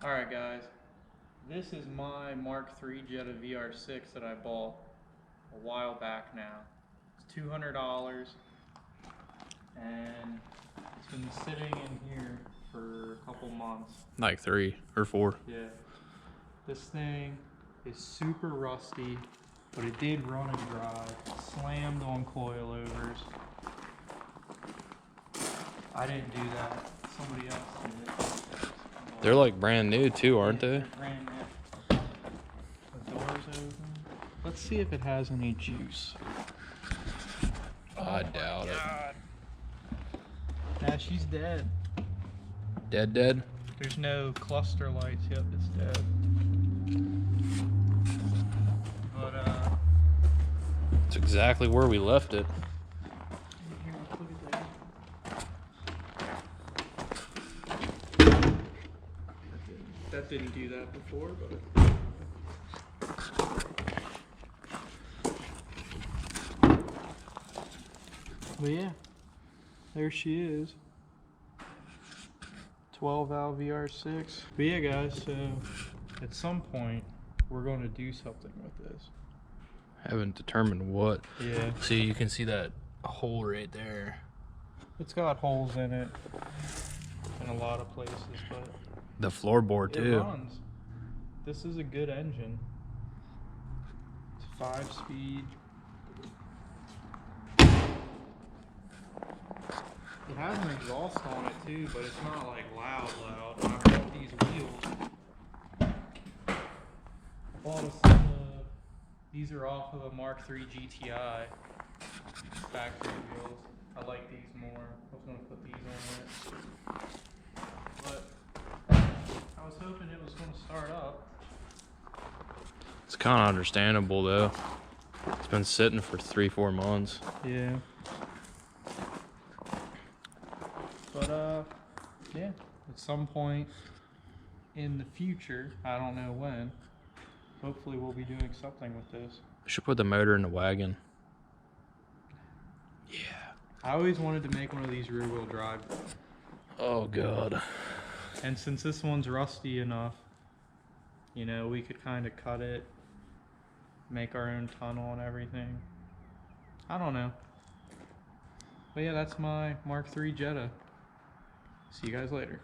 Alright guys, this is my Mark III Jetta VR6 that I bought a while back now. It's $200 and it's been sitting in here for a couple months. Like 3 or 4. Yeah. This thing is super rusty, but it did run and drive. Slammed on coilovers. I didn't do that. Somebody else did it. They're like brand new too, aren't they? They're brand new. The door's open. Let's see if it has any juice. I doubt it. Nah, she's dead. Dead? There's no cluster lights. Yep, it's dead. But It's exactly where we left it. here, look at that. That didn't do that before, but. But yeah, there she is. 12 valve VR6. But yeah, guys, so at some point we're going to do something with this. Haven't determined what. Yeah. See, you can see that hole right there. It's got holes in it in a lot of places, but The floorboard it too. runs. This is a good engine. It's 5-speed. It has an exhaust on it too, but it's not like loud. I bought these wheels. These are off of a Mark III GTI factory wheels. I like these more. I was going to put these on it. But I was hoping it was going to start up. It's kind of understandable though. It's been sitting for 3-4 months. Yeah. But yeah, at some point in the future, I don't know when, hopefully we'll be doing something with this. Should put the motor in the wagon. Yeah. I always wanted to make one of these rear-wheel drive. Oh god. And since this one's rusty enough, you know, we could kind of cut it, make our own tunnel and everything. I don't know. But yeah, that's my Mark III Jetta. See you guys later.